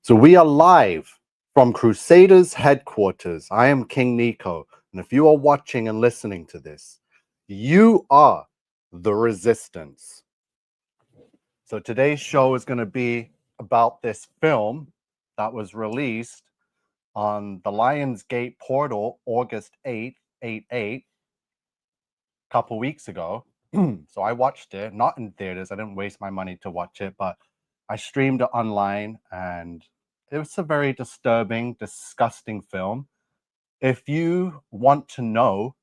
So we are live from Crusaders headquarters. I am King Nico, and if you are watching and listening to this, you are the resistance. So today's show is going to be about this film that was released on the Lionsgate portal August 8th, 8/8, a couple weeks ago. So I watched it, not in theaters. I didn't waste my money to watch it, but I streamed it online, and it was a very disturbing, disgusting film. If you want to know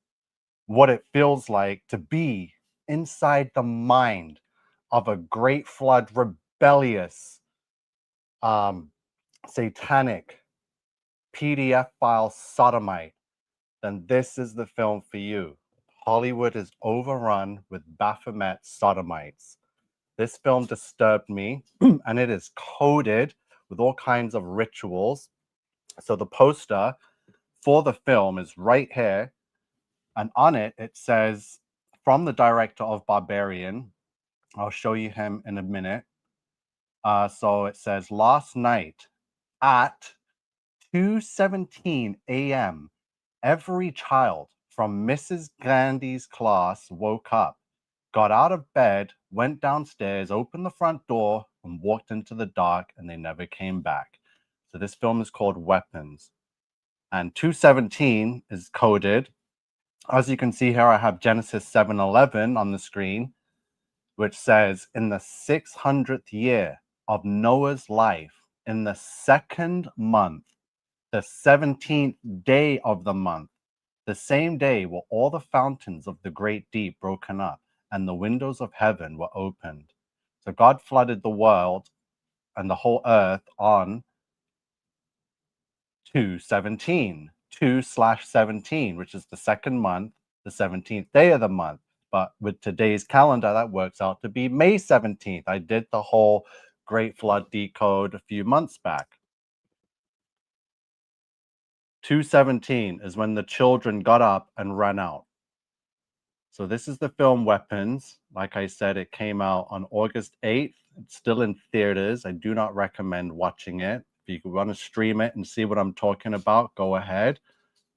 what it feels like to be inside the mind of a great flood, rebellious, satanic PDF file sodomite, then this is the film for you. Hollywood is overrun with Baphomet sodomites. This film disturbed me, and it is coded with all kinds of rituals. So the poster for the film is right here, and on it, it says, from the director of Barbarian. I'll show you him in a minute. So it says, last night at 2:17 a.m., every child from Mrs. Gandhi's class woke up, got out of bed, went downstairs, opened the front door, and walked into the dark, and they never came back. So this film is called Weapons. And 2:17 is coded. As you can see here, I have Genesis 7:11 on the screen, which says, in the 600th year of Noah's life, in the second month, the 17th day of the month, the same day were all the fountains of the great deep broken up, and the windows of heaven were opened. So God flooded the world and the whole earth on 2/17, 2/17, which is the second month, the 17th day of the month. But with today's calendar, that works out to be May 17th. I did the whole Great Flood decode a few months back. 2:17 is when the children got up and ran out. So this is the film Weapons. Like I said, it came out on August 8th. It's still in theaters. I do not recommend watching it. If you want to stream it and see what I'm talking about, go ahead.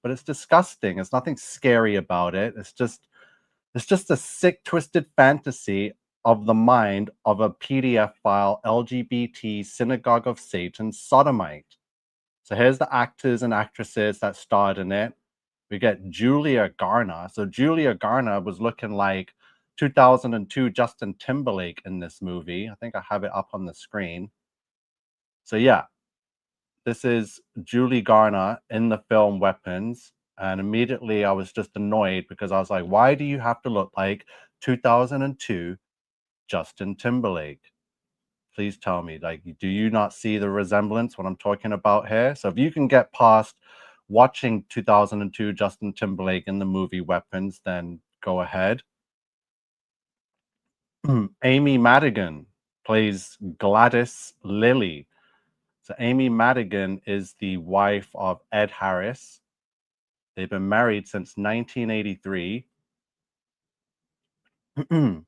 But it's disgusting. There's nothing scary about it. It's just a sick, twisted fantasy of the mind of a PDF file LGBT Synagogue of Satan sodomite. So here's the actors and actresses that starred in it. We get Julia Garner. So Julia Garner was looking like 2002 Justin Timberlake in this movie. I think I have it up on the screen. So yeah, this is Julie Garner in the film Weapons. And immediately I was just annoyed because I was like, why do you have to look like 2002 Justin Timberlake? Please tell me, like, do you not see the resemblance, what I'm talking about here? So if you can get past watching 2002 Justin Timberlake in the movie Weapons, then go ahead. Amy Madigan plays Gladys Lilly. So Amy Madigan is the wife of Ed Harris. They've been married since 1983. And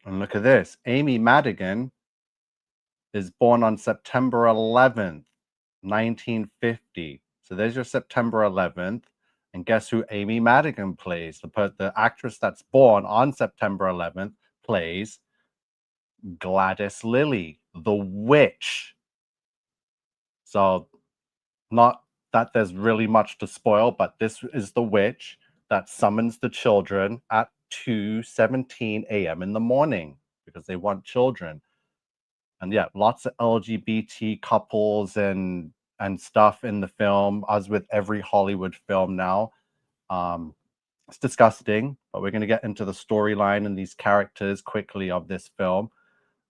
look at this. Amy Madigan is born on September 11th, 1950. So there's your September 11th. And guess who Amy Madigan plays? The actress that's born on September 11th plays Gladys Lilly, the witch. So not that there's really much to spoil, but this is the witch that summons the children at 2:17 a.m. in the morning because they want children. And yeah, lots of LGBT couples and stuff in the film, as with every Hollywood film now. It's disgusting, but we're going to get into the storyline and these characters quickly of this film.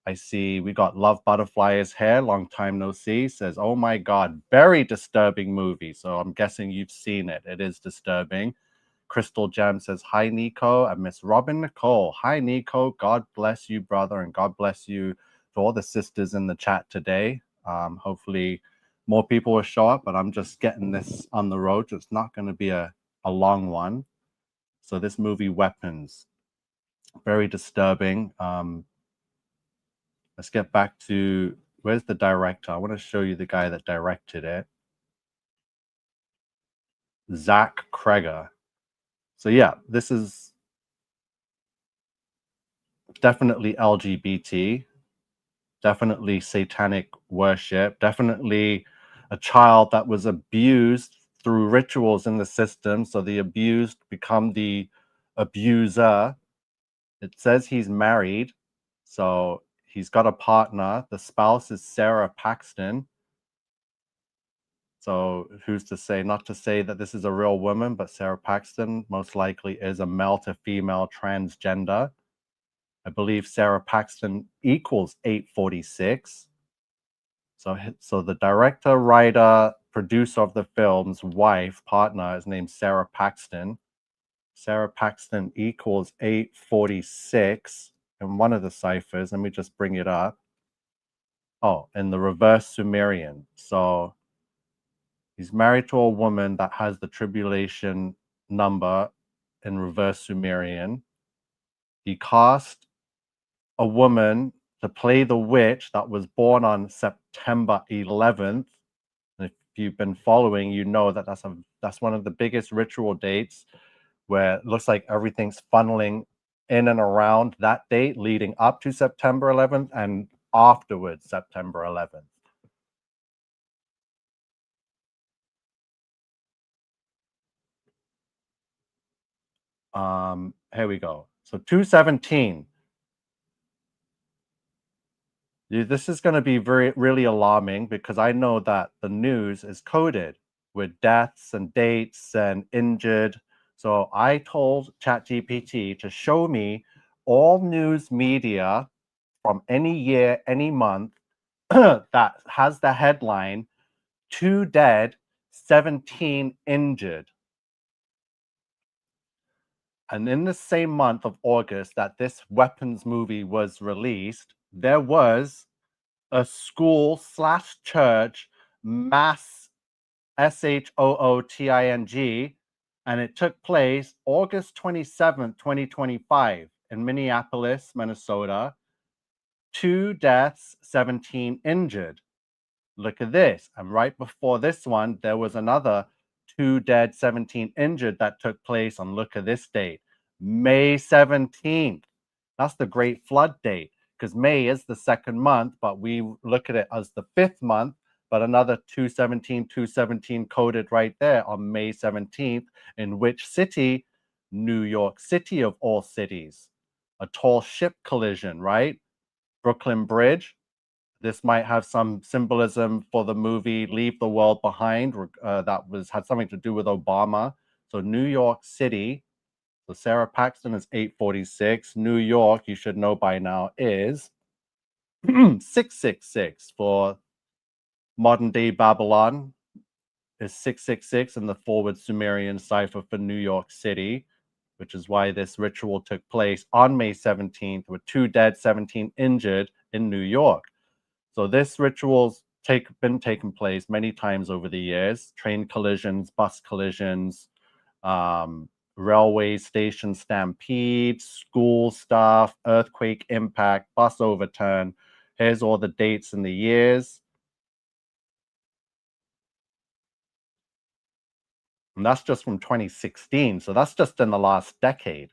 I see we got Love Butterfly is here, long time no see, says, oh my God, very disturbing movie. So I'm guessing you've seen it. It is disturbing. Crystal Gem says, hi, Nico. And Miss Robin Nicole, hi, Nico. God bless you, brother, and God bless you to all the sisters in the chat today. Hopefully more people will show up, but I'm just getting this on the road. So it's not going to be a long one. So this movie, Weapons, very disturbing. Let's get back to Where's the director? I want to show you the guy that directed it. Zach Kreger. So yeah, this is definitely LGBT, definitely satanic worship, definitely a child that was abused through rituals in the system. So the abused become the abuser. It says he's married. So he's got a partner. The spouse is Sarah Paxton. So who's to say, not to say that this is a real woman, but Sarah Paxton most likely is a male to female transgender. I believe Sarah Paxton equals 846. So the director, writer, producer of the film's wife, partner is named Sarah Paxton. Sarah Paxton equals 846 in one of the ciphers. Let me just bring it up. Oh, in the reverse Sumerian. So he's married to a woman that has the tribulation number in reverse Sumerian. He cast a woman to play the witch that was born on September 11th. And if you've been following, you know that that's one of the biggest ritual dates where it looks like everything's funneling in and around that date leading up to September 11th and afterwards September 11th. Here we go. So 217. This is going to be really alarming because I know that the news is coded with deaths and dates and injured. So I told ChatGPT to show me all news media from any year, any month that has the headline 2 dead, 17 injured. And in the same month of August that this weapons movie was released, there was a school slash church mass SHOOTING, and it took place August 27th, 2025 in Minneapolis, Minnesota. 2 deaths, 17 injured. Look at this. And right before this one, there was another 2 dead, 17 injured that took place on, look at this date, May 17th. That's the Great Flood date because May is the second month, but we look at it as the 5th month. But another 217 coded right there on May 17th. In which city? New York City, of all cities. A tall ship collision, right? Brooklyn Bridge. This might have some symbolism for the movie Leave the World Behind, that had something to do with Obama. So New York City. So Sarah Paxton is 846. New York, you should know by now, is 666 for modern day Babylon is 666 in the forward Sumerian cipher for New York City, which is why this ritual took place on May 17th with 2 dead, 17 injured in New York. So this ritual's been taking place many times over the years. Train collisions, bus collisions, railway station stampede, school stuff, earthquake impact, bus overturn. Here's all the dates and the years. And that's just from 2016. So that's just in the last decade.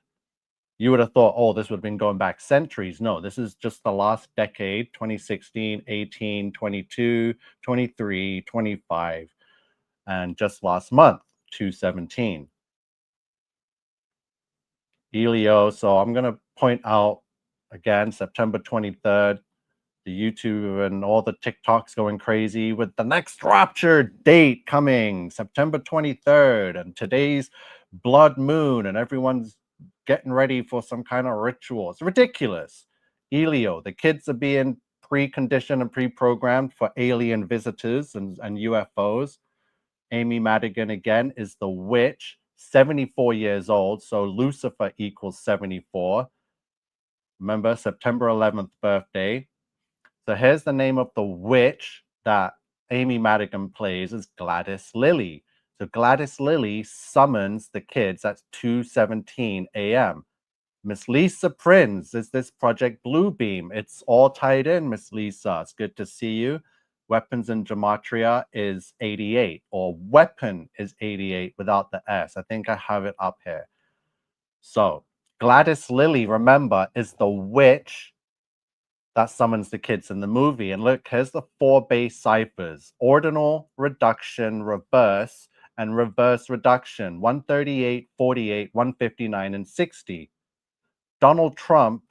You would have thought, oh, this would have been going back centuries. No, this is just the last decade, 2016, 18, 22, 23, 25, and just last month, 217. Elio, so I'm going to point out again, September 23rd, the YouTube and all the TikToks going crazy with the next rapture date coming, September 23rd, and today's blood moon, and everyone's getting ready for some kind of ritual. It's ridiculous. Elio, the kids are being preconditioned and pre-programmed for alien visitors and UFOs. Amy Madigan again is the witch, 74 years old. So Lucifer equals 74. Remember, September 11th birthday. So here's the name of the witch that Amy Madigan plays is Gladys Lily. So Gladys Lily summons the kids at 2:17 a.m. Miss Lisa Prince, is this Project Bluebeam? It's all tied in, Miss Lisa. It's good to see you. Weapons in Gematria is 88, or weapon is 88 without the S. I think I have it up here. So Gladys Lily, remember, is the witch that summons the kids in the movie. And look, here's the 4 base ciphers: ordinal, reduction, reverse, and reverse reduction: 138, 48, 159, and 60. Donald Trump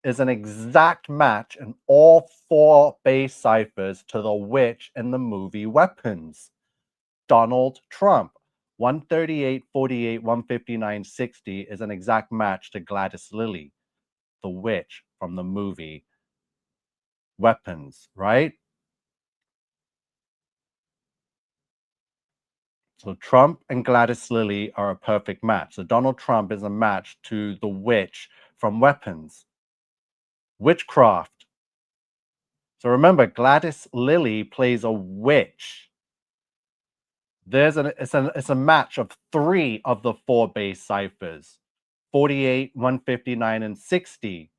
is an exact match in all 4 base ciphers to the witch in the movie Weapons. Donald Trump. 138, 48, 159, 60 is an exact match to Gladys Lily, the witch from the movie Weapons, right? So Trump and Gladys Lily are a perfect match. So Donald Trump is a match to the witch from Weapons. Witchcraft. So remember, Gladys Lily plays a witch. It's a match of 3 of the 4 base ciphers: 48, 159, and 60.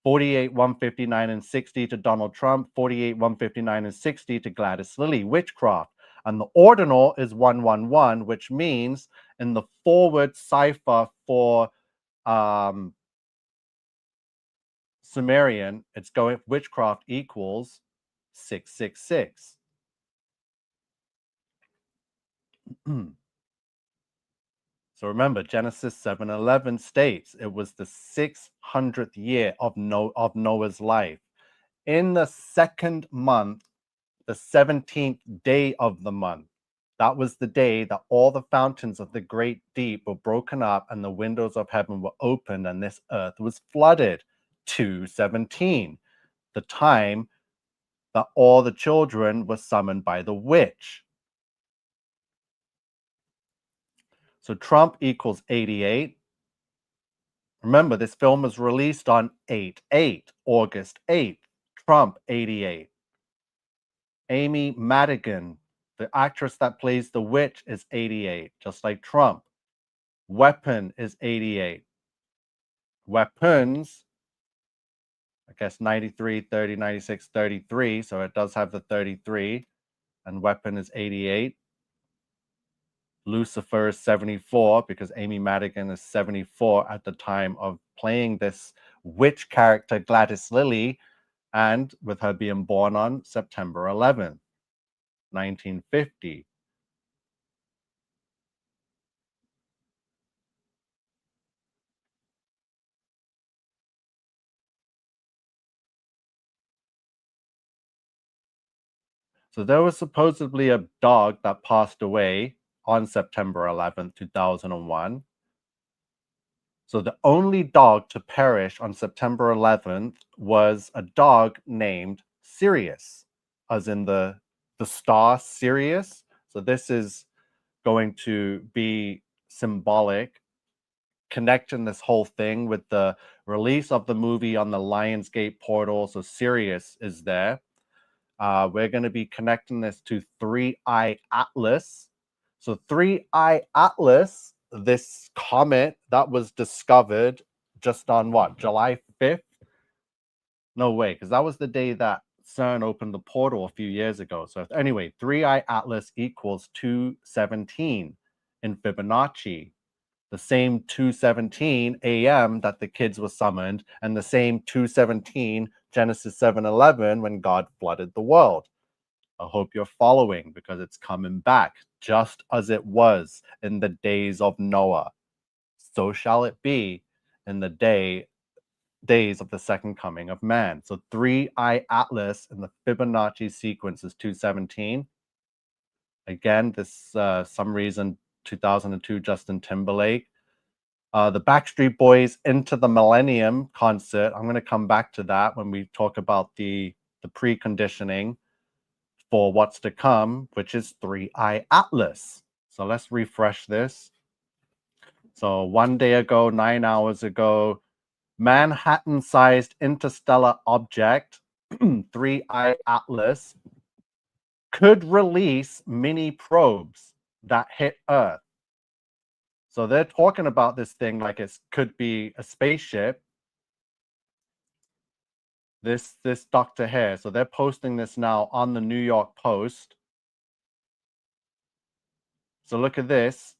48, 159, and 60 to Donald Trump, 48, 159, and 60 to Gladys Lily. Witchcraft. And the ordinal is 111, which means in the forward cipher for Sumerian, it's going witchcraft equals 666. So remember, Genesis 7:11 states it was the 600th year of Noah's life. In the second month, the 17th day of the month, that was the day that all the fountains of the great deep were broken up and the windows of heaven were opened and this earth was flooded. 2:17, the time that all the children were summoned by the witch. So Trump equals 88. Remember, this film was released on 8/8, August 8th. Trump, 88. Amy Madigan, the actress that plays the witch, is 88, just like Trump. Weapon is 88. Weapons, I guess 93, 30, 96, 33. So it does have the 33. And weapon is 88. Lucifer is 74 because Amy Madigan is 74 at the time of playing this witch character, Gladys Lily, and with her being born on September 11th, 1950. So there was supposedly a dog that passed away on September 11th, 2001. So the only dog to perish on September 11th was a dog named Sirius, as in the star Sirius. So this is going to be symbolic, connecting this whole thing with the release of the movie on the Lionsgate portal. So Sirius is there. We're going to be connecting this to 3I Atlas. So 3I Atlas, this comet that was discovered just on what, July 5th? No way, because that was the day that CERN opened the portal a few years ago. So anyway, 3I Atlas equals 217 in Fibonacci. The same 2:17 a.m. that the kids were summoned, and the same 2:17 Genesis 7:11 when God flooded the world. I hope you're following because it's coming back just as it was in the days of Noah. So shall it be in the days of the second coming of man. So 3I Atlas in the Fibonacci sequence is 217. Again, this some reason 2002 Justin Timberlake. The Backstreet Boys Into the Millennium concert. I'm going to come back to that when we talk about the preconditioning for what's to come, which is 3I Atlas. So let's refresh this. So 1 day ago, 9 hours ago, Manhattan-sized interstellar object, 3I Atlas, could release mini probes that hit Earth. So they're talking about this thing like it could be a spaceship. This Dr. Hare. So they're posting this now on the New York Post. So look at this.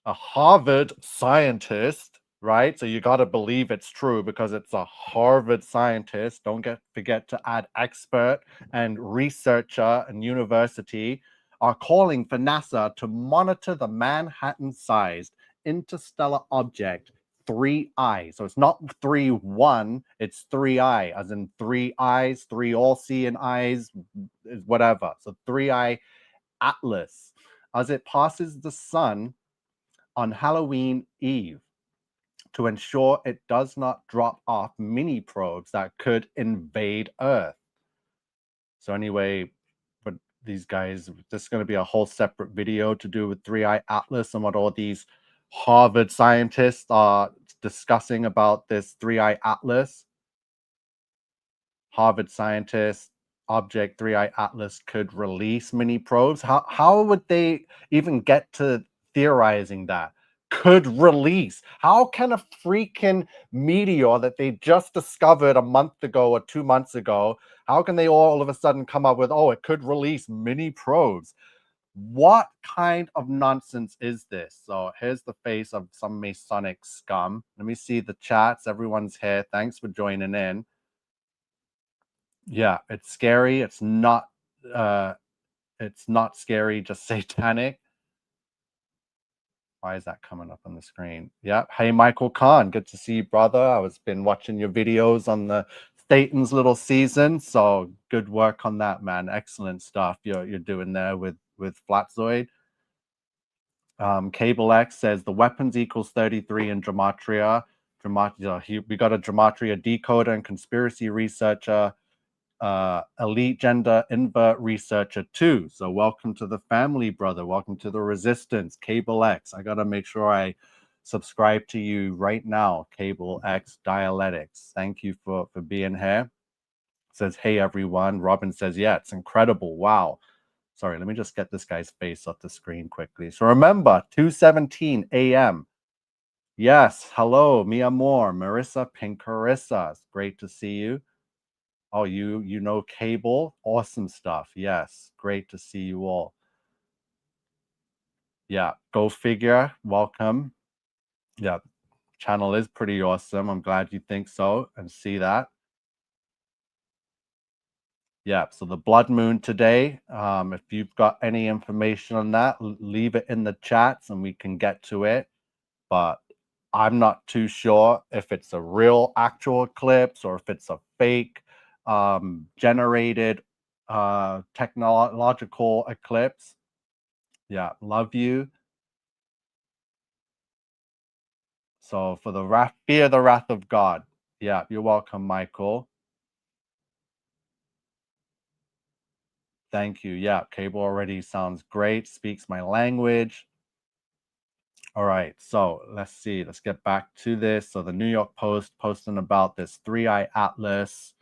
A Harvard scientist, right? So you got to believe it's true because it's a Harvard scientist. Don't forget to add expert and researcher and university are calling for NASA to monitor the Manhattan-sized interstellar object 3I. So it's not 3-1, it's 3I, as in 3 eyes, 3 all-seeing eyes, whatever. So 3I Atlas, as it passes the sun on Halloween Eve to ensure it does not drop off mini probes that could invade Earth. So anyway, but these guys, this is going to be a whole separate video to do with 3I Atlas and what all these Harvard scientists are discussing about this 3I Atlas. Harvard scientists, Object 3I Atlas could release mini probes. How would they even get to theorizing that? Could release. How can a freaking meteor that they just discovered a month ago or 2 months ago, how can they all of a sudden come up with, oh, it could release mini probes? What kind of nonsense is this? So here's the face of some Masonic scum. Let me see the chats. Everyone's here. Thanks for joining in. Yeah, it's scary. It's not scary, just satanic. Why is that coming up on the screen? Yeah. Hey, Michael Kahn, good to see you, brother. I was been watching your videos on the Satan's Little Season, so good work on that, man. Excellent stuff you're doing there with Flatzoid. Cable X says the weapons equals 33 in Gematria. We got a Gematria decoder and conspiracy researcher, elite gender invert researcher too. So welcome to the family, brother. Welcome to the resistance. Cable X. I gotta make sure I subscribe to you right now. Cable X Dialectics. Thank you for being here. Says, hey everyone. Robin says, yeah, it's incredible. Wow. Sorry, let me just get this guy's face off the screen quickly. So remember, 2:17 a.m. Yes, hello, mi amor, Marissa Pinkarissa. It's great to see you. Oh, you know Cable? Awesome stuff. Yes, great to see you all. Yeah, go figure. Welcome. Yeah, channel is pretty awesome. I'm glad you think so and see that. Yeah, so the blood moon today, if you've got any information on that, leave it in the chats and we can get to it. But I'm not too sure if it's a real actual eclipse or if it's a fake generated technological eclipse. Yeah, love you. So for the wrath, fear the wrath of God. Yeah, you're welcome, Michael. Thank you. Yeah, Cable already sounds great, speaks my language. All right, so let's see. Let's get back to this. So the New York Post posting about this 3I Atlas.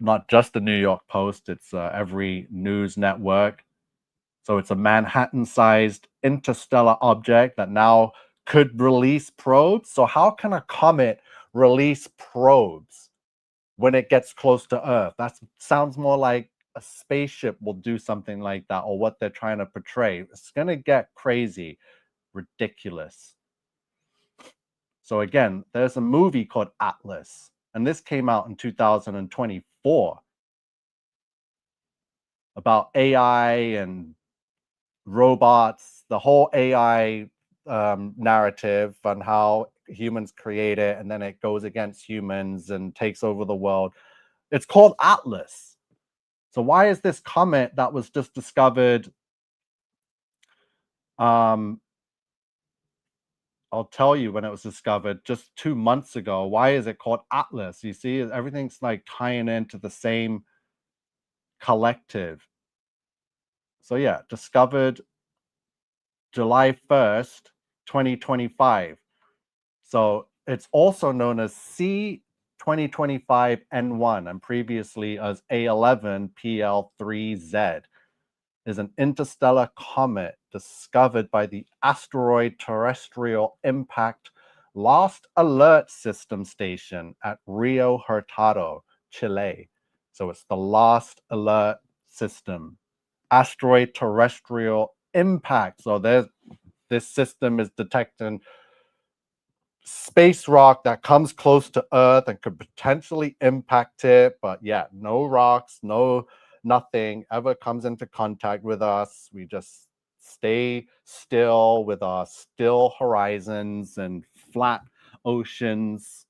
Not just the New York Post, it's every news network. So it's a Manhattan-sized interstellar object that now could release probes. So how can a comet release probes when it gets close to Earth? That sounds more like a spaceship will do something like that, or what they're trying to portray. It's going to get crazy, ridiculous. So again, there's a movie called Atlas, and this came out in 2024 about AI and robots, the whole AI narrative on how humans create it and then it goes against humans and takes over the world. It's called Atlas. So why is this comet that was just discovered? I'll tell you when it was discovered just 2 months ago. Why is it called Atlas? You see, everything's like tying into the same collective. So yeah, discovered July 1st, 2025. So it's also known as C 2025 N1 and previously as A11 PL3Z is an interstellar comet discovered by the Asteroid Terrestrial Impact Lost Alert System Station at Rio Hurtado, Chile. So it's the Lost Alert System. Asteroid Terrestrial Impact. So this system is detecting space rock that comes close to Earth and could potentially impact it. But yeah, no rocks, nothing ever comes into contact with us. We just stay still with our still horizons and flat oceans.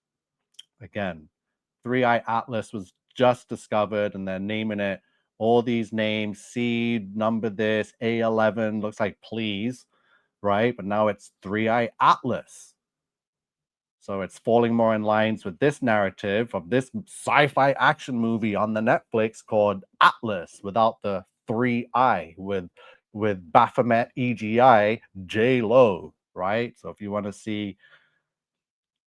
Again, Three Eye Atlas was just discovered and they're naming it all these names, seed, number this, A11, looks like please, right? But now it's Three Eye Atlas. So it's falling more in lines with this narrative of this sci-fi action movie on the Netflix called Atlas without the 3I with Baphomet EGI J Lo, right? So if you want to see,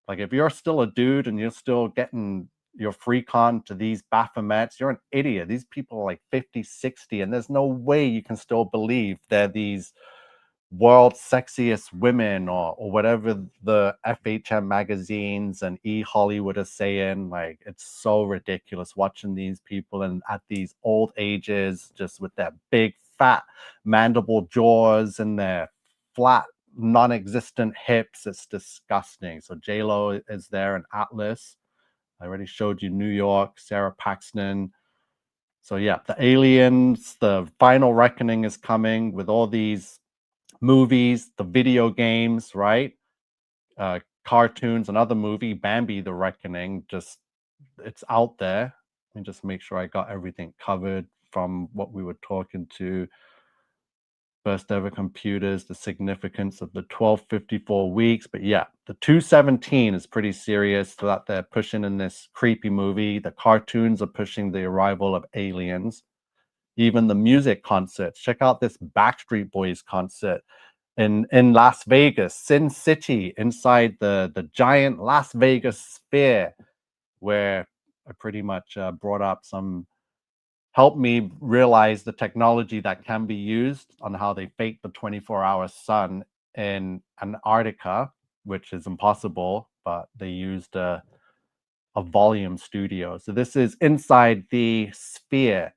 like, if you're still a dude and you're still getting your free con to these Baphomets, you're an idiot. These people are like 50, 60, and there's no way you can still believe they're these world's sexiest women or whatever the FHM magazines and Hollywood are saying. Like, it's so ridiculous watching these people and at these old ages, just with their big fat mandible jaws and their flat non-existent hips. It's disgusting. So J-Lo is there in Atlas. I already showed you New York, Sarah Paxton. So yeah, the aliens, the final reckoning is coming with all these movies, the video games, right? Cartoons, another movie, Bambi the Reckoning, just it's out there. Let me just make sure I got everything covered from what we were talking to. First ever computers, the significance of the 1254 weeks. But yeah, the 217 is pretty serious that they're pushing in this creepy movie. The cartoons are pushing the arrival of aliens. Even the music concerts. Check out this Backstreet Boys concert in Las Vegas, Sin City, inside the giant Las Vegas sphere, where I pretty much brought up helped me realize the technology that can be used on how they fake the 24-hour sun in Antarctica, which is impossible, but they used a volume studio. So this is inside the sphere.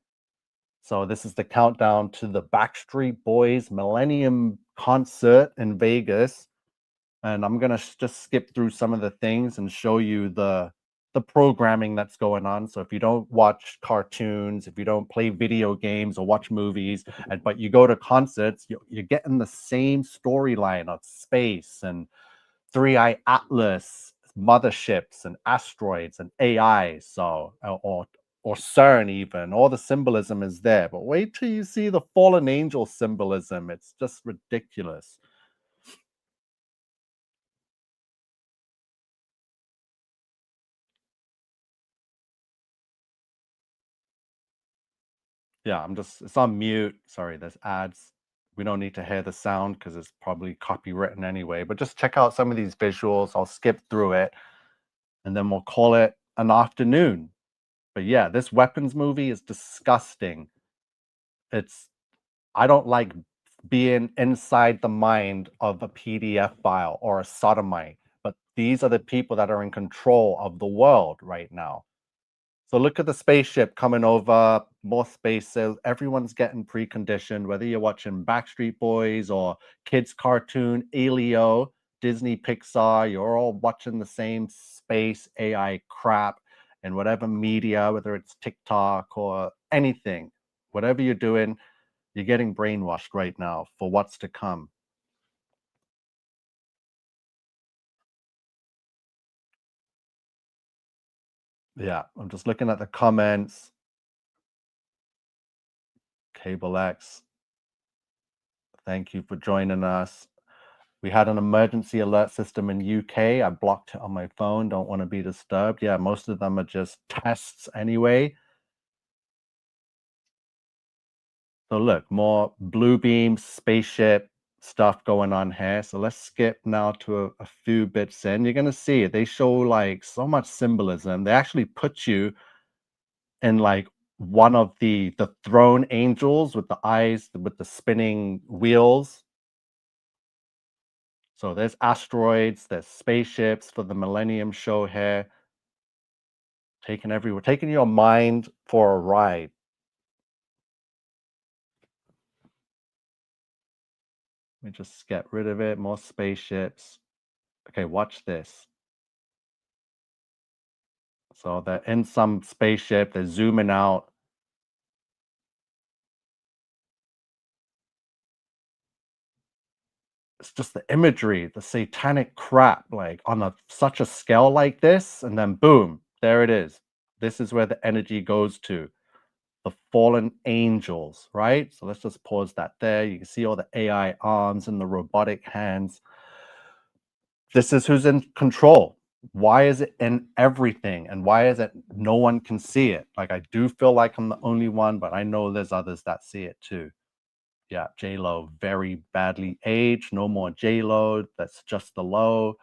So this is the countdown to the Backstreet Boys Millennium concert in Vegas. And I'm gonna just skip through some of the things and show you the programming that's going on. So if you don't watch cartoons, if you don't play video games or watch movies, but you go to concerts, you're getting the same storyline of space and Three Eye Atlas, motherships and asteroids and AI. So or CERN even, all the symbolism is there. But wait till you see the fallen angel symbolism. It's just ridiculous. Yeah, it's on mute. Sorry, there's ads. We don't need to hear the sound because it's probably copywritten anyway. But just check out some of these visuals. I'll skip through it and then we'll call it an afternoon. But yeah, this weapons movie is disgusting. It's I don't like being inside the mind of a PDF file or a sodomite, but these are the people that are in control of the world right now. So look at the spaceship coming over, more spaces. Everyone's getting preconditioned, whether you're watching Backstreet Boys or kids cartoon, Alio, Disney, Pixar, you're all watching the same space AI crap and whatever media, whether it's TikTok or anything, whatever you're doing, you're getting brainwashed right now for what's to come. Yeah, I'm just looking at the comments. Cable X, thank you for joining us. We had an emergency alert system in UK. I blocked it on my phone. Don't want to be disturbed. Yeah, most of them are just tests anyway. So look, more blue beam, spaceship, stuff going on here. So let's skip now to a few bits in. You're gonna see it. They show like so much symbolism. They actually put you in like one of the throne angels with the eyes with the spinning wheels. So there's asteroids, there's spaceships for the Millennium Show here. Taking your mind for a ride. Let me just get rid of it. More spaceships. Okay, watch this. So they're in some spaceship, they're zooming out. It's just the imagery, the satanic crap, like on such a scale like this, and then boom, there it is. This is where the energy goes to. The fallen angels, right? So let's just pause that there. You can see all the AI arms and the robotic hands. This is who's in control. Why is it in everything? And why is it no one can see it? Like, I do feel like I'm the only one, but I know there's others that see it too. Yeah, J-Lo, very badly aged. No more J-Lo. That's just the low.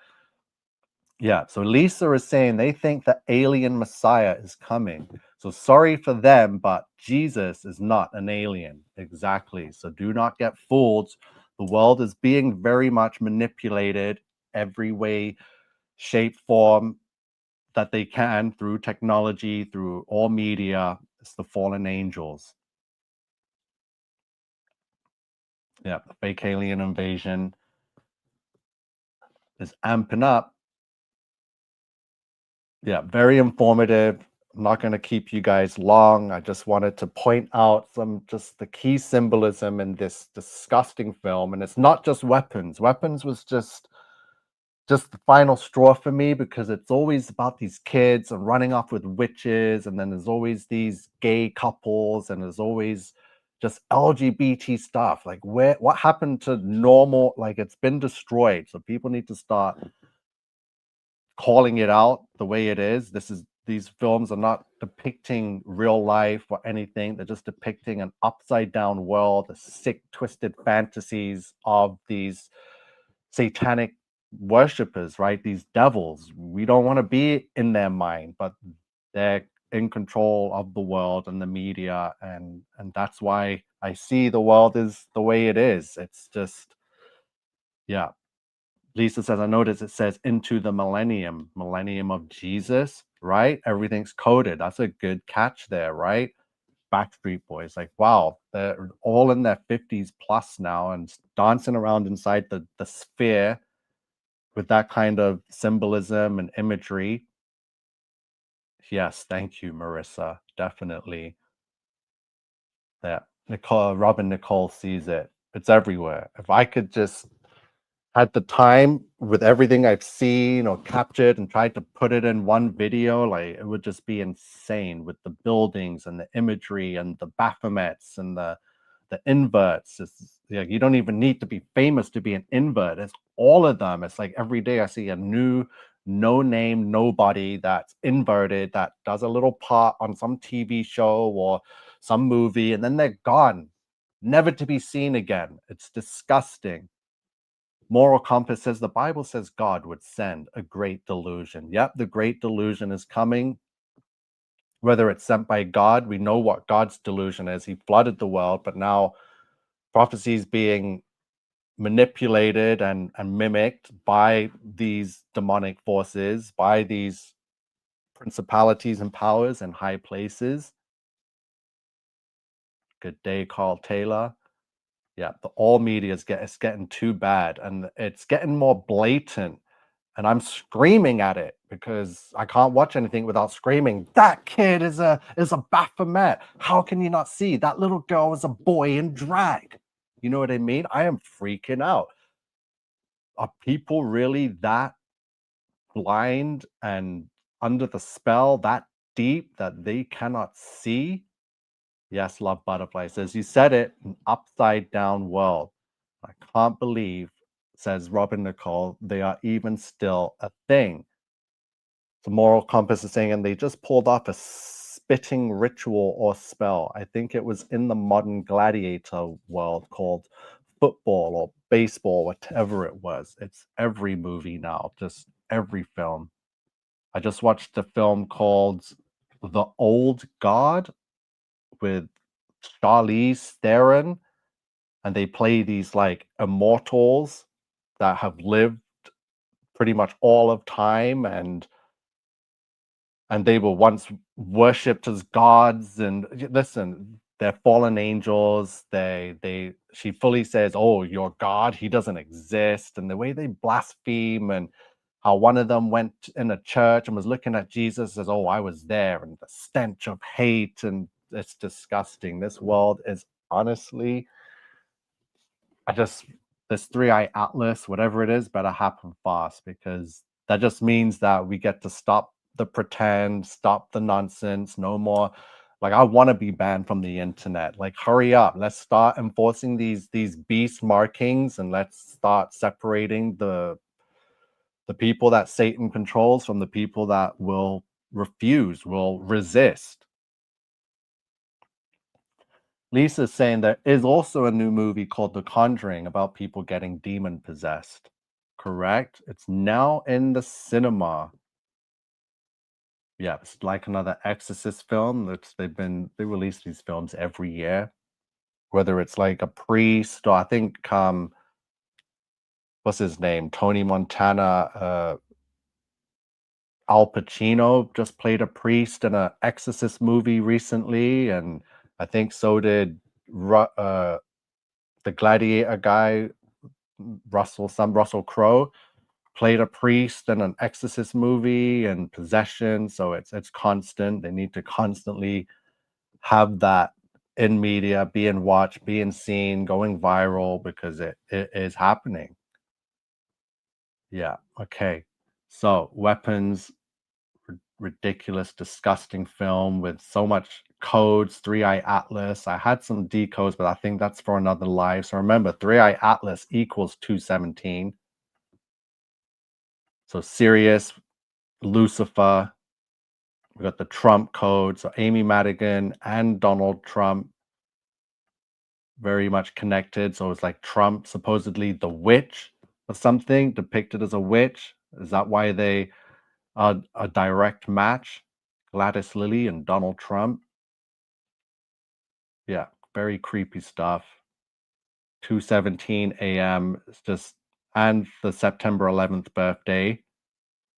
Yeah, so Lisa is saying they think the alien Messiah is coming. So sorry for them, but Jesus is not an alien. Exactly. So do not get fooled. The world is being very much manipulated every way, shape, form that they can through technology, through all media. It's the fallen angels. Yeah, the fake alien invasion is amping up. Yeah, very informative. I'm not going to keep you guys long. I just wanted to point out just the key symbolism in this disgusting film. And it's not just weapons. Weapons was just the final straw for me, because it's always about these kids and running off with witches, and then there's always these gay couples, and there's always just LGBT stuff. Like, what happened to normal? Like, it's been destroyed. So people need to start calling it out the way it is. These films are not depicting real life or anything. They're just depicting an upside down world, the sick, twisted fantasies of these satanic worshippers, right? These devils. We don't want to be in their mind, but they're in control of the world and the media, and that's why I see the world is the way it is. It's just, yeah. Lisa says, I noticed it says into the millennium of Jesus, right? Everything's coded. That's a good catch there, right? Backstreet Boys, like, wow, they're all in their 50s plus now and dancing around inside the sphere with that kind of symbolism and imagery. Yes, thank you, Marissa. Definitely. Yeah. Robin Nicole sees it. It's everywhere. If I could just had the time with everything I've seen or captured and tried to put it in one video, like, it would just be insane with the buildings and the imagery and the Baphomets and the inverts. It's like you don't even need to be famous to be an invert. It's all of them. It's like every day I see a new no name nobody that's inverted that does a little part on some TV show or some movie, and then they're gone, never to be seen again. It's disgusting. Moral Compass says the Bible says God would send a great delusion. Yep, the great delusion is coming. Whether it's sent by God, we know what God's delusion is. He flooded the world, but now prophecy is being manipulated and mimicked by these demonic forces, by these principalities and powers in high places. Good day, Carl Taylor. Yeah, the all media it's getting too bad, and it's getting more blatant. And I'm screaming at it because I can't watch anything without screaming, that kid is a Baphomet. How can you not see? That little girl is a boy in drag. You know what I mean? I am freaking out. Are people really that blind and under the spell that deep that they cannot see? Yes, Love Butterfly says, you said it, an upside down world. I can't believe, says Robin Nicole, they are even still a thing. The Moral Compass is saying, and they just pulled off a spitting ritual or spell. I think it was in the modern gladiator world called football or baseball, whatever it was. It's every movie now, just every film. I just watched a film called The Old God with Charlize Theron, and they play these like immortals that have lived pretty much all of time, and they were once worshipped as gods. And listen, they're fallen angels. They she fully says, oh, your god, he doesn't exist. And the way they blaspheme, and how one of them went in a church and was looking at Jesus, says, oh, I was there, and the stench of hate. And it's disgusting. This world is honestly, I just, this three-eye atlas, whatever it is, better happen fast, because that just means that we get to stop the pretend, stop the nonsense, no more. Like, I want to be banned from the internet. Like, hurry up. Let's start enforcing these beast markings, and let's start separating the people that Satan controls from the people that will refuse, will resist. Lisa's saying there is also a new movie called The Conjuring about people getting demon possessed. Correct? It's now in the cinema. Yeah, it's like another Exorcist film. They release these films every year. Whether it's like a priest, or I think what's his name? Tony Montana, Al Pacino just played a priest in a Exorcist movie recently, and I think so did the Gladiator guy, Russell Crowe, played a priest in an Exorcist movie, and possession. So it's constant. They need to constantly have that in media, being watched, being seen, going viral, because it is happening. Yeah. Okay. So weapons, ridiculous, disgusting film with so much codes, Three Eye Atlas. I had some decodes, but I think that's for another live. So remember, Three Eye Atlas equals 217. So Sirius, Lucifer, we got the Trump code. So Amy Madigan and Donald Trump very much connected. So it's like Trump supposedly the witch or something, depicted as a witch. Is that why they are a direct match? Gladys Lilly and Donald Trump. Yeah, very creepy stuff. 2:17 a.m. It's just, and the September 11th birthday.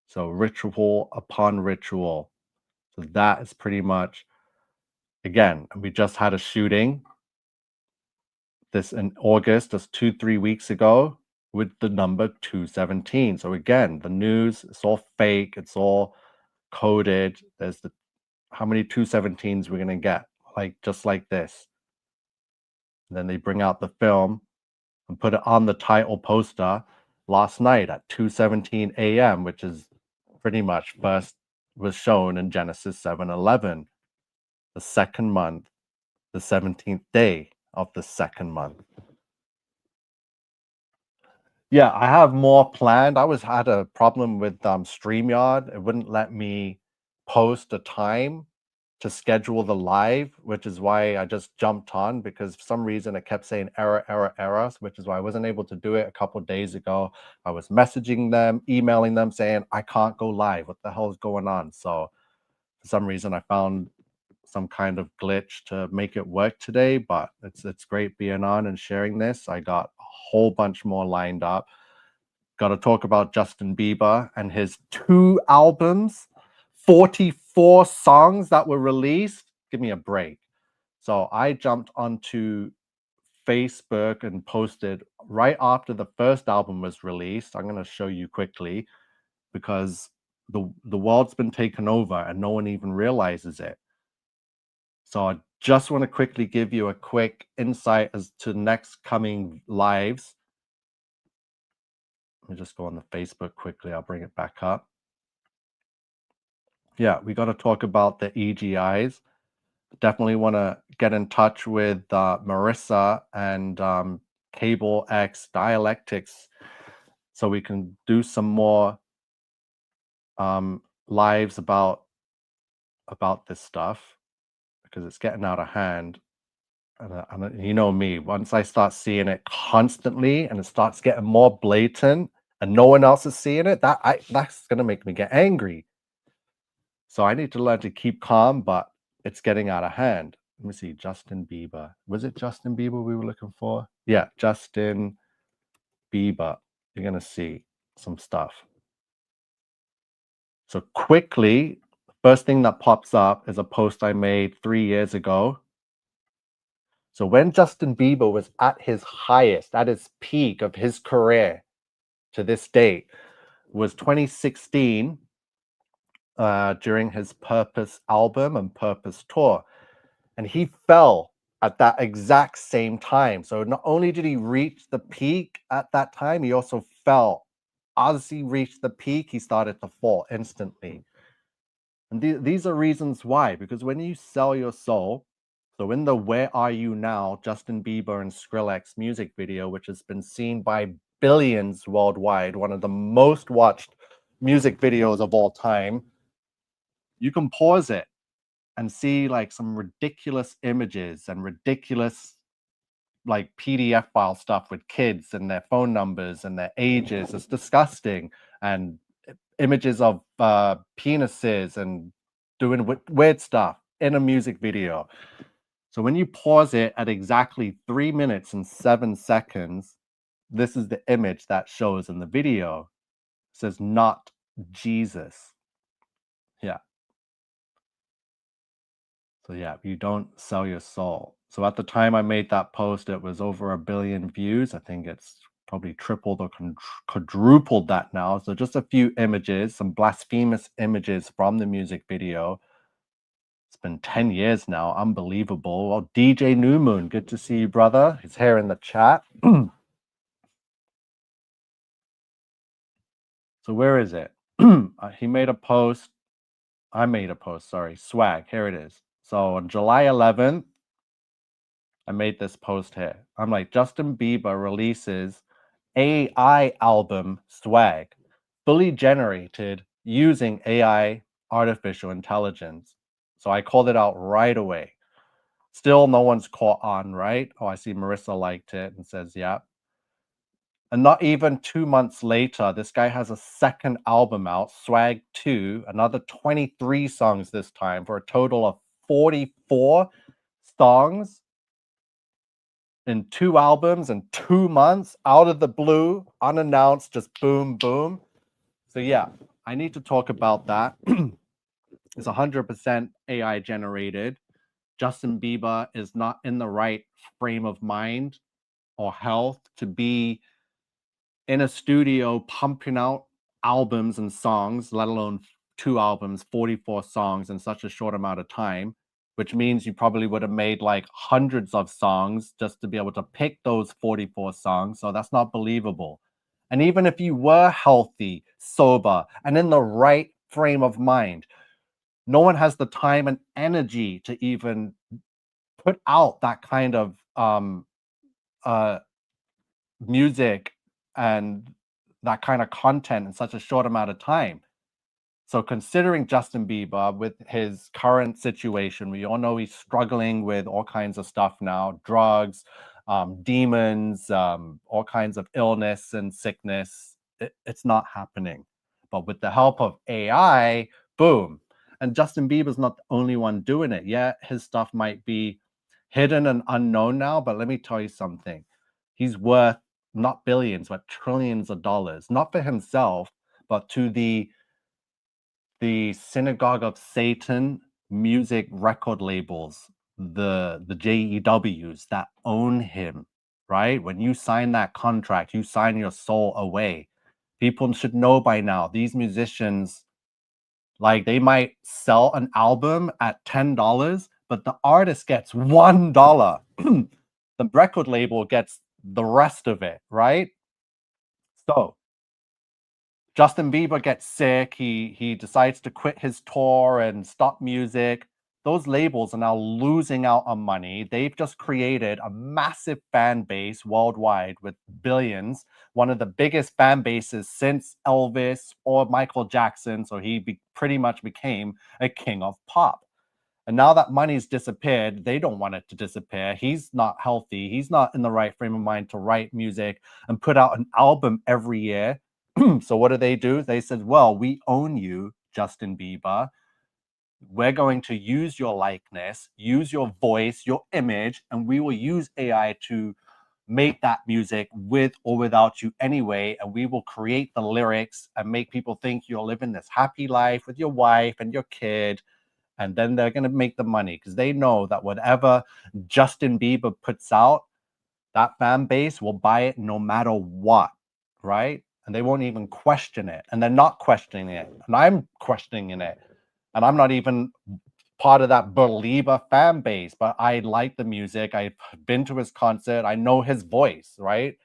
So ritual upon ritual. So that is pretty much, again, we just had a shooting this in August, just 2-3 weeks ago, with the number 217. So again, the news, it's all fake, it's all coded. There's the, how many 217s we're gonna get, like just like this. And then they bring out the film and put it on the title poster last night at 2:17 a.m., which is pretty much first was shown in Genesis 7:11, the second month, the 17th day of the second month. Yeah, I have more planned. I had a problem with StreamYard. It wouldn't let me post a time to schedule the live, which is why I just jumped on, because for some reason it kept saying error, error, error, which is why I wasn't able to do it a couple days ago. I was messaging them, emailing them saying, I can't go live. What the hell is going on? So for some reason I found some kind of glitch to make it work today, but it's great being on and sharing this. I got a whole bunch more lined up. Got to talk about Justin Bieber and his 2 albums, 44 songs that were released. Give me a break. So I jumped onto Facebook and posted right after the first album was released. I'm going to show you quickly, because the world's been taken over and no one even realizes it. So I just want to quickly give you a quick insight as to next coming lives. Let me just go on the Facebook quickly. I'll bring it back up. Yeah, we got to talk about the EGIs. Definitely want to get in touch with Marissa and Cable X Dialectics, so we can do some more lives about this stuff, because it's getting out of hand. and you know me, once I start seeing it constantly and it starts getting more blatant and no one else is seeing it, that's gonna make me get angry. So I need to learn to keep calm, but it's getting out of hand. Let me see, Justin Bieber. Was it Justin Bieber we were looking for? Yeah, Justin Bieber. You're gonna see some stuff. So quickly, first thing that pops up is a post I made 3 years ago. So when Justin Bieber was at his highest, at his peak of his career to this date, was 2016 during his Purpose album and Purpose tour. And he fell at that exact same time. So not only did he reach the peak at that time, he also fell. As he reached the peak, he started to fall instantly. And these are reasons why, because when you sell your soul, so in the Where Are You Now, Justin Bieber and Skrillex music video, which has been seen by billions worldwide, one of the most watched music videos of all time, you can pause it and see like some ridiculous images and ridiculous like PDF file stuff with kids and their phone numbers and their ages. It's disgusting. And images of penises and doing weird stuff in a music video. So when you pause it at exactly 3 minutes and 7 seconds, this is the image that shows in the video. It says, not Jesus. Yeah. So yeah, you don't sell your soul. So at the time I made that post, it was over 1 billion views. I think it's probably tripled or quadrupled that now. So just a few images, some blasphemous images from the music video. It's been 10 years now. Unbelievable. Well, DJ New Moon, good to see you, brother. He's here in the chat. So where is it? He made a post. I made a post, sorry. Swag, here it is. So on July 11th, I made this post here. I'm like, Justin Bieber releases AI album Swag, fully generated using AI, artificial intelligence. So I called it out right away. Still, no one's caught on, right? Oh, I see Marissa liked it and says, yeah. And not even 2 months later, this guy has a second album out, Swag 2, another 23 songs this time for a total of 44 songs in 2 albums in 2 months, out of the blue, unannounced, just boom, boom. So yeah, I need to talk about that. It's 100% AI generated. Justin Bieber is not in the right frame of mind or health to be in a studio pumping out albums and songs, let alone 2 albums, 44 songs in such a short amount of time, which means you probably would have made like hundreds of songs just to be able to pick those 44 songs. So that's not believable. And even if you were healthy, sober, and in the right frame of mind, no one has the time and energy to even put out that kind of music and that kind of content in such a short amount of time. So considering Justin Bieber with his current situation, we all know he's struggling with all kinds of stuff now, drugs, demons, all kinds of illness and sickness. It's not happening. But with the help of AI, boom. And Justin Bieber's not the only one doing it. Yeah, his stuff might be hidden and unknown now, but let me tell you something. He's worth not billions, but trillions of dollars, not for himself, but to the Synagogue of Satan music record labels, the JEWs that own him, right? When you sign that contract, you sign your soul away. People should know by now, these musicians, like they might sell an album at $10, but the artist gets $1. The record label gets the rest of it, right? So Justin Bieber gets sick. He decides to quit his tour and stop music. Those labels are now losing out on money. They've just created a massive fan base worldwide with billions, one of the biggest fan bases since Elvis or Michael Jackson. So he pretty much became a king of pop. And now that money's disappeared, they don't want it to disappear. He's not healthy. He's not in the right frame of mind to write music and put out an album every year. So what do? They said, well, we own you, Justin Bieber. We're going to use your likeness, use your voice, your image, and we will use AI to make that music with or without you anyway. And we will create the lyrics and make people think you're living this happy life with your wife and your kid. And then they're going to make the money because they know that whatever Justin Bieber puts out, that fan base will buy it no matter what, right? And they won't even question it. And they're not questioning it. And I'm questioning it. And I'm not even part of that Belieber fan base, but I like the music. I've been to his concert. I know his voice, right?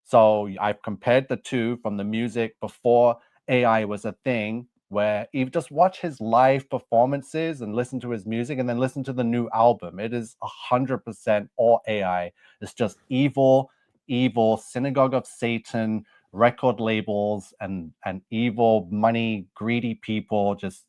So I've compared the two from the music before AI was a thing, where you just watch his live performances and listen to his music and then listen to the new album. It is 100% all AI. It's just evil synagogue of Satan record labels and evil money greedy people just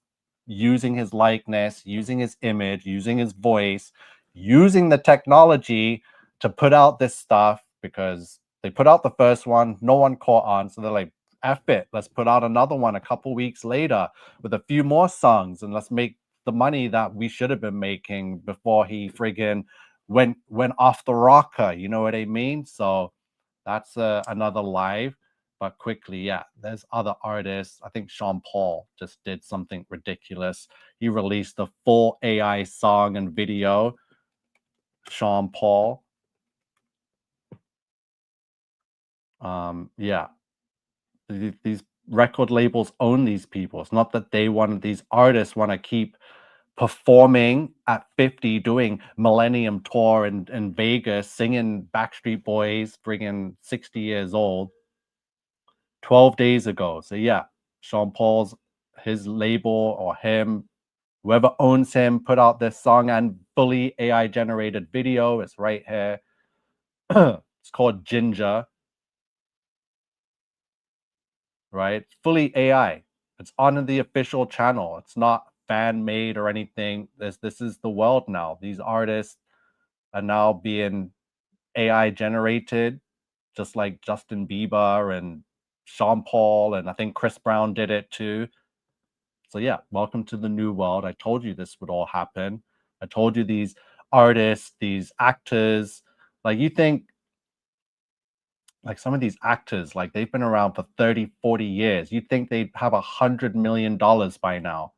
using his likeness, using his image, using his voice, using the technology to put out this stuff because they put out the first one, no one caught on. So they're like, F it, let's put out another one a couple weeks later with a few more songs and let's make the money that we should have been making before he friggin' went off the rocker. You know what I mean? So that's another live. But quickly, yeah, there's other artists. I think Sean Paul just did something ridiculous. He released a full AI song and video. Sean Paul. Yeah, these record labels own these people. It's not that these artists want to keep performing at 50, doing Millennium Tour in Vegas, singing Backstreet Boys, friggin' 60 years old. 12 days ago. So yeah, Sean Paul's, his label or him, whoever owns him, put out this song and fully AI generated video. It's right here. It's called Ginger, right? Fully AI. It's on the official channel. It's not fan made or anything. This is the world now. These artists are now being AI generated, just like Justin Bieber and Sean Paul, and I think Chris Brown did it too. So yeah, welcome to the new world. I told you this would all happen. I told you these artists, these actors, like you think like some of these actors, like they've been around for 30, 40 years. You think they'd have $100 million by now.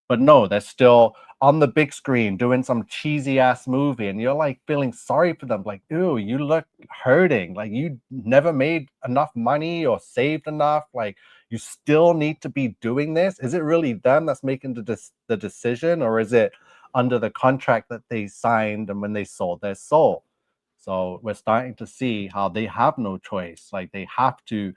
But no, they're still on the big screen doing some cheesy ass movie, and you're like feeling sorry for them. Like, ew, you look hurting. Like you never made enough money or saved enough. Like you still need to be doing this. Is it really them that's making the decision, or is it under the contract that they signed and when they sold their soul? So we're starting to see how they have no choice. Like they have to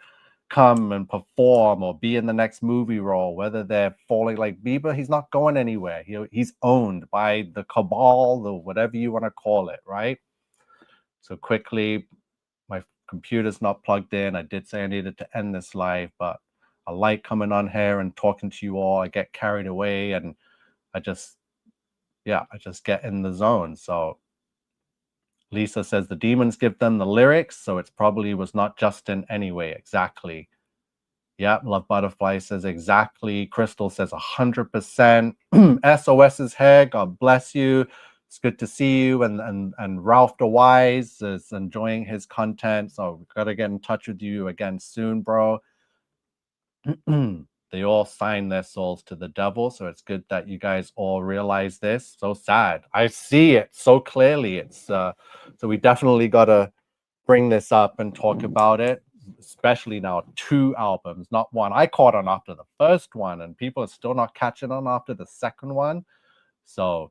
come and perform or be in the next movie role, whether they're falling like Bieber, he's not going anywhere. He's owned by the cabal or whatever you want to call it, right? So quickly, my computer's not plugged in. I did say I needed to end this live, but I like coming on here and talking to you all. I get carried away and I just, yeah, I just get in the zone. So Lisa says the demons give them the lyrics, so it's probably was not Justin anyway. Exactly. Yeah, Love Butterfly says exactly. Crystal says 100%. SOS's hair, God bless you. It's good to see you. And Ralph the Wise is enjoying his content. So we've got to get in touch with you again soon, bro. They all signed their souls to the devil. So it's good that you guys all realize this. So sad. I see it so clearly. It's so we definitely gotta bring this up and talk about it, especially now 2 albums, not one. I caught on after the first one, and people are still not catching on after the second one. So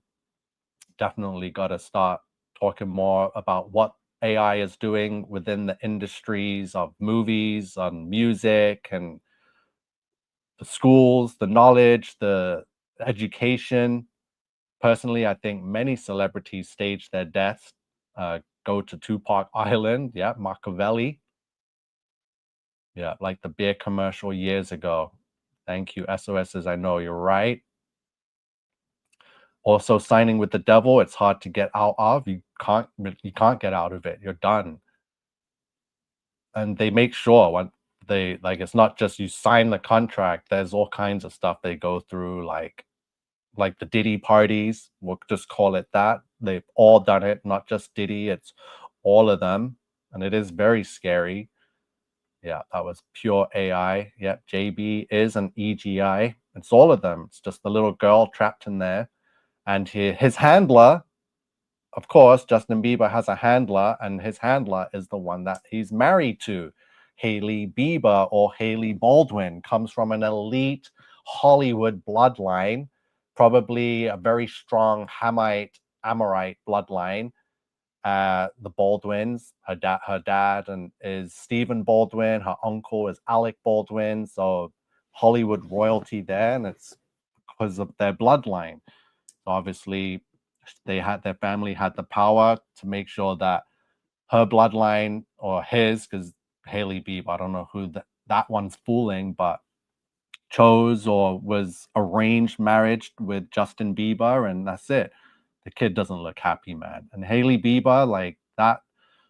definitely got to start talking more about what AI is doing within the industries of movies, on music, and the schools, the knowledge, the education. Personally, I think many celebrities stage their deaths, go to Tupac Island. Yeah, Machiavelli. Yeah, like the beer commercial years ago. Thank you. SOS says, I know you're right. Also, signing with the devil, it's hard to get out of. You can't get out of it. You're done. And they make sure when they like it's not just you sign the contract, there's all kinds of stuff they go through, like the Diddy parties, we'll just call it that. They've all done it, not just Diddy, it's all of them. And it is very scary. Yeah, that was pure AI. Yeah, JB is an EGI. It's all of them. It's just the little girl trapped in there. And his handler, of course, Justin Bieber has a handler, and his handler is the one that he's married to. Hailey Bieber, or Hailey Baldwin, comes from an elite Hollywood bloodline, probably a very strong Hamite, Amorite bloodline. The Baldwins, her dad and is Stephen Baldwin, her uncle is Alec Baldwin, so Hollywood royalty there, and it's because of their bloodline. So obviously, their family had the power to make sure that her bloodline or his, because Hailey Bieber, I don't know who that one's fooling, but chose or was arranged marriage with Justin Bieber, and that's it. The kid doesn't look happy, man. And Hailey Bieber, like that,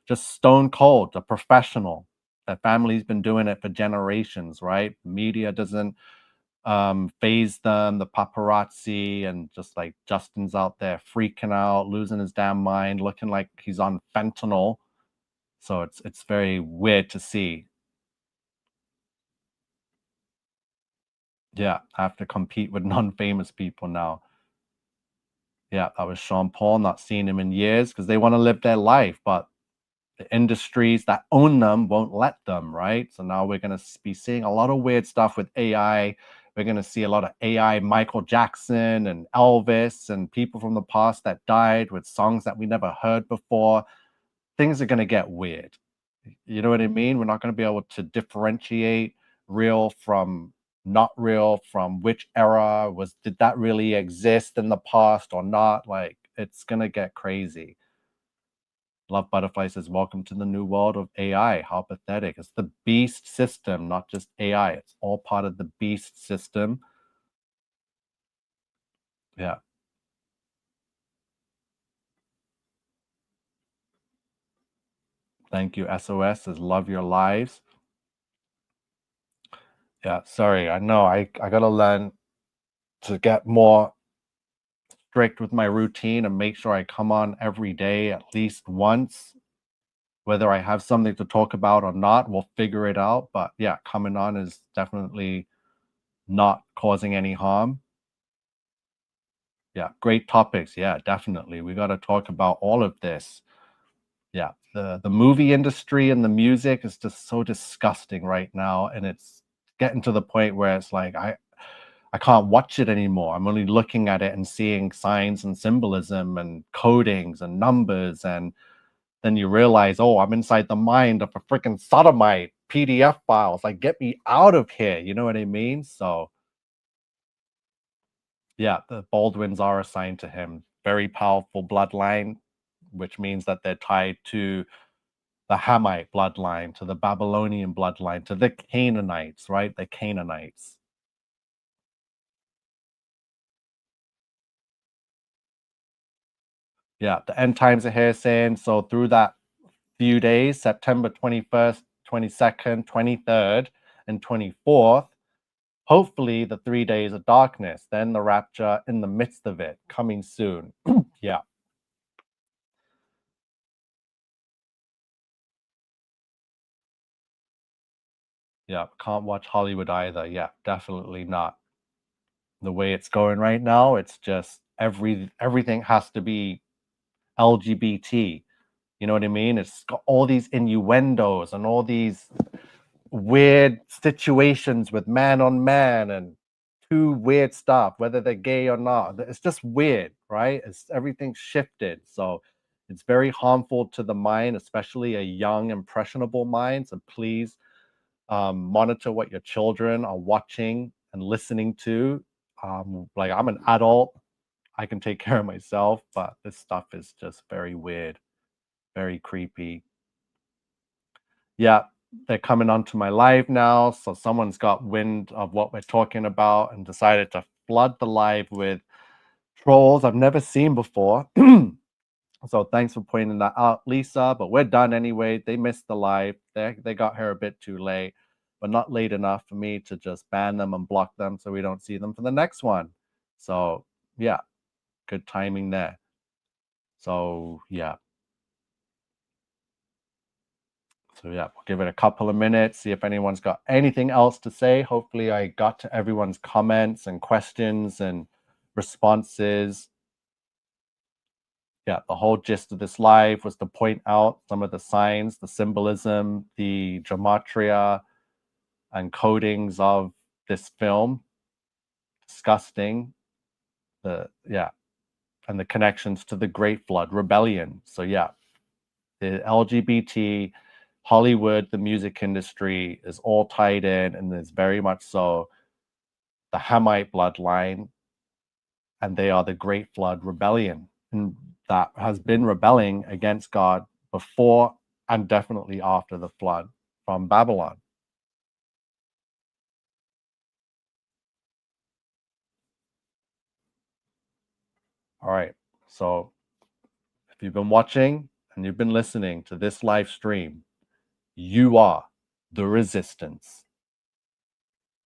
just stone cold, a professional. That family's been doing it for generations, right? Media doesn't phase them, the paparazzi, and just like Justin's out there freaking out, losing his damn mind, looking like he's on fentanyl. So it's very weird to see. Yeah, I have to compete with non-famous people now. Yeah, that was Sean Paul, not seeing him in years because they want to live their life, but the industries that own them won't let them, right? So now we're going to be seeing a lot of weird stuff with AI. We're going to see a lot of AI Michael Jackson and Elvis and people from the past that died with songs that we never heard before. Things are going to get weird. You know what I mean? We're not going to be able to differentiate real from not real, from which era was, did that really exist in the past or not? Like, it's going to get crazy. Love Butterfly says, welcome to the new world of AI. How pathetic. It's the beast system, not just AI. It's all part of the beast system. Yeah. Thank you. SOS says, love your lives. Yeah, sorry. I know I gotta learn to get more strict with my routine and make sure I come on every day at least once. Whether I have something to talk about or not, we'll figure it out. But yeah, coming on is definitely not causing any harm. Yeah, great topics. Yeah, definitely. We got to talk about all of this. Yeah, the movie industry and the music is just so disgusting right now, and it's getting to the point where it's like I can't watch it anymore. I'm only looking at it and seeing signs and symbolism and codings and numbers, and then you realize, oh, I'm inside the mind of a freaking sodomite. PDF files, like, get me out of here. You know what I mean? So yeah, the Baldwins are assigned to him. Very powerful bloodline, which means that they're tied to the Hamite bloodline, to the Babylonian bloodline, to the Canaanites, right? The Canaanites. Yeah, the end times are here saying so through that few days, September 21st, 22nd, 23rd, and 24th, hopefully the 3 days of darkness, then the rapture in the midst of it, coming soon. Yeah. Yeah, can't watch Hollywood either. Yeah, definitely not. The way it's going right now, it's just everything has to be LGBT. You know what I mean? It's got all these innuendos and all these weird situations with man on man and too weird stuff, whether they're gay or not. It's just weird, right? It's everything's shifted. So it's very harmful to the mind, especially a young, impressionable mind. So please monitor what your children are watching and listening to. Like I'm an adult, I can take care of myself, but this stuff is just very weird, very creepy. Yeah, they're coming onto my live now. So someone's got wind of what we're talking about and decided to flood the live with trolls I've never seen before. So thanks for pointing that out, Lisa. But we're done anyway. They missed the live. They got here a bit too late, but not late enough for me to just ban them and block them so we don't see them for the next one. So yeah, good timing there. So yeah. So yeah, we'll give it a couple of minutes, see if anyone's got anything else to say. Hopefully I got to everyone's comments and questions and responses. Yeah, the whole gist of this live was to point out some of the signs, the symbolism, the gematria and codings of this film, disgusting, and the connections to the Great Flood Rebellion. So yeah, the LGBT, Hollywood, the music industry is all tied in, and is very much so the Hamite bloodline, and they are the Great Flood Rebellion, and that has been rebelling against God before and definitely after the flood from Babylon. All right, so if you've been watching and you've been listening to this live stream, you are the resistance.